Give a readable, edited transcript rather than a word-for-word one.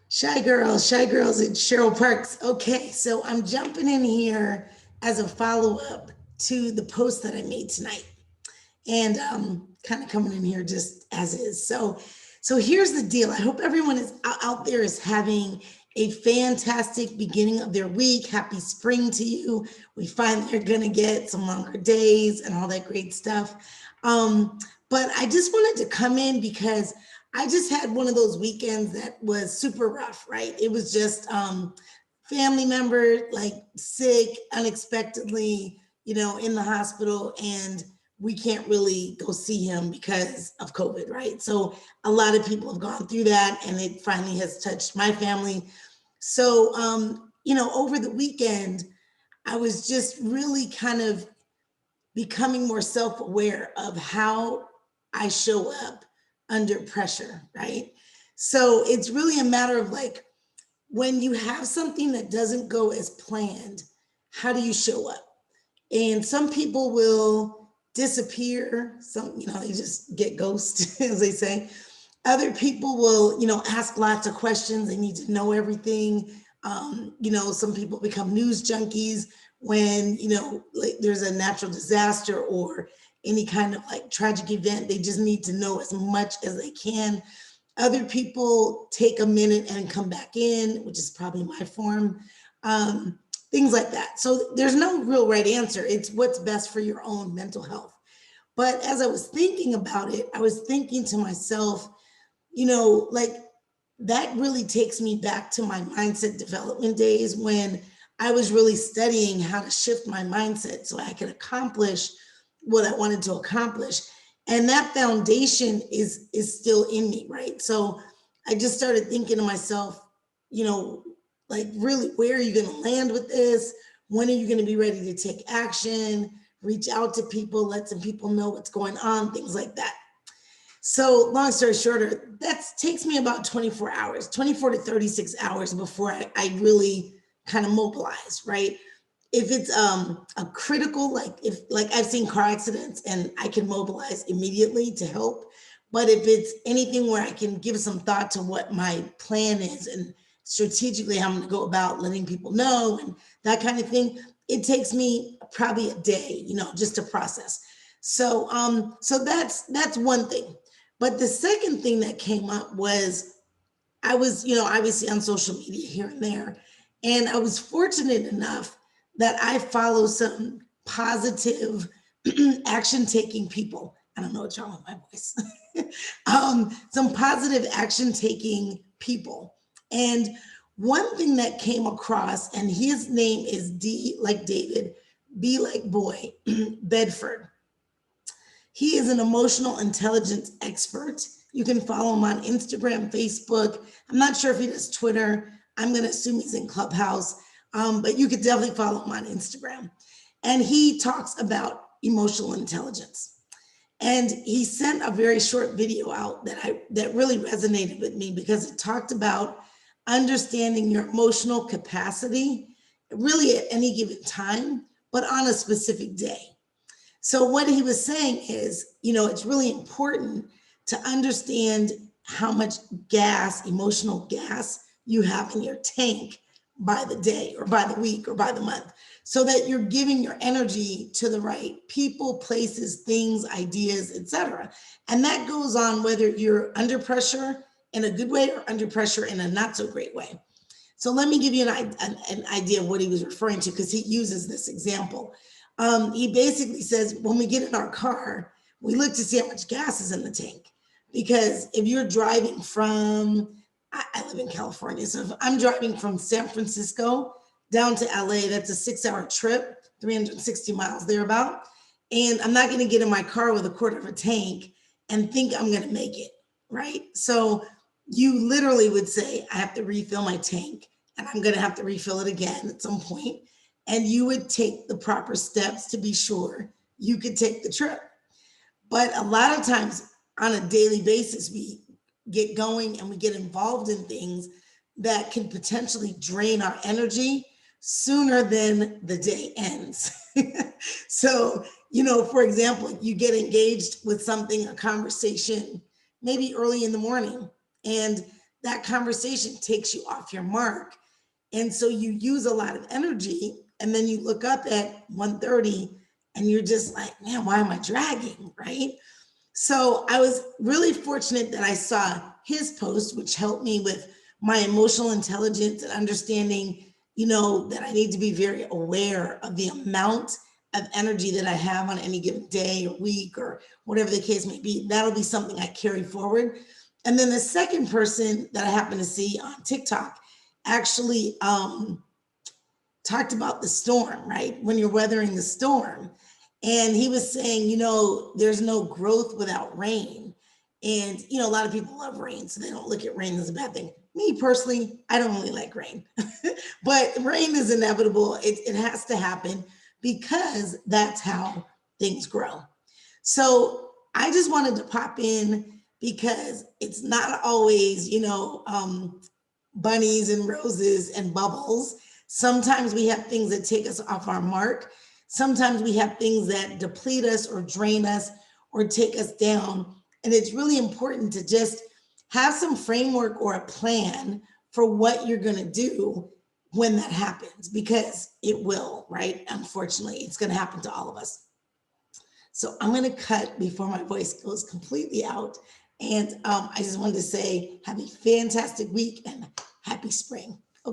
Shy Girls, and Cheryl Parks. Okay, so I'm jumping in here as a follow up to the post that I made tonight, and kind of coming in here just as is. So here's the deal. I hope everyone is out there is having a fantastic beginning of their week. Happy spring to you. We finally are gonna get some longer days and all that great stuff. Um, but I just wanted to come in because I just had one of those weekends that was super rough, right? It was just family member like sick unexpectedly, in the hospital, and we can't really go see him because of COVID, right? So a lot of people have gone through that, and it finally has touched my family. So, over the weekend, I was just really kind of becoming more self aware of how I show up under pressure, right? So it's really a matter of like when you have something that doesn't go as planned, how do you show up? And some people will disappear, they just get ghost, as they say. Other people will, ask lots of questions. They need to know everything. Some people become news junkies when, like there's a natural disaster or any kind of like tragic event. They just need to know as much as they can. Other people take a minute and come back in, which is probably my form. Things like that. So there's no real right answer. It's what's best for your own mental health. But as I was thinking about it, I was thinking to myself, like that really takes me back to my mindset development days when I was really studying how to shift my mindset so I could accomplish what I wanted to accomplish. And that foundation is still in me, right? So I just started thinking to myself, you know, like really, where are you going to land with this? When are you going to be ready to take action? Reach out to people, let some people know what's going on, things like that. So long story shorter, that takes me about 24 hours, 24 to 36 hours before I really kind of mobilize, right? If it's a critical, like I've seen car accidents and I can mobilize immediately to help. But if it's anything where I can give some thought to what my plan is and strategically how I'm going to go about letting people know and that kind of thing, it takes me probably a day, just to process. So that's one thing. But the second thing that came up was I was, obviously on social media here and there, and I was fortunate enough that I follow some positive action taking people. I don't know what's wrong with my voice. Some positive action taking people. And one thing that came across, and his name is D like David, B like boy, Bedford. He is an emotional intelligence expert. You can follow him on Instagram, Facebook. I'm not sure if he does Twitter. I'm going to assume he's in Clubhouse, but you could definitely follow him on Instagram. And he talks about emotional intelligence. And he sent a very short video out that really resonated with me because it talked about understanding your emotional capacity, really at any given time, but on a specific day. So what he was saying is, it's really important to understand how much gas, emotional gas you have in your tank by the day or by the week or by the month so that you're giving your energy to the right people, places, things, ideas, etc. And that goes on whether you're under pressure in a good way or under pressure in a not so great way. So let me give you an idea of what he was referring to because he uses this example. He basically says when we get in our car, we look to see how much gas is in the tank. Because if you're driving from, I live in California, so if I'm driving from San Francisco down to LA, that's a 6 hour trip, 360 miles thereabout. And I'm not going to get in my car with a quarter of a tank and think I'm going to make it, right? So you literally would say, I have to refill my tank and I'm going to have to refill it again at some point. And you would take the proper steps to be sure you could take the trip. But a lot of times on a daily basis, we get going and we get involved in things that can potentially drain our energy sooner than the day ends. So, for example, you get engaged with something, a conversation, maybe early in the morning, and that conversation takes you off your mark. And so you use a lot of energy, and then you look up at 1:30 and you're just like, man, why am I dragging? Right. So I was really fortunate that I saw his post, which helped me with my emotional intelligence and understanding, that I need to be very aware of the amount of energy that I have on any given day or week or whatever the case may be. That'll be something I carry forward. And then the second person that I happen to see on TikTok actually talked about the storm, right? When you're weathering the storm. And he was saying, there's no growth without rain. And, a lot of people love rain, so they don't look at rain as a bad thing. Me personally, I don't really like rain, but rain is inevitable. It has to happen because that's how things grow. So I just wanted to pop in because it's not always, bunnies and roses and bubbles. Sometimes we have things that take us off our mark. Sometimes we have things that deplete us or drain us or take us down. And it's really important to just have some framework or a plan for what you're going to do when that happens, because it will, right? Unfortunately, it's going to happen to all of us. So I'm going to cut before my voice goes completely out. And I just wanted to say, have a fantastic week and happy spring.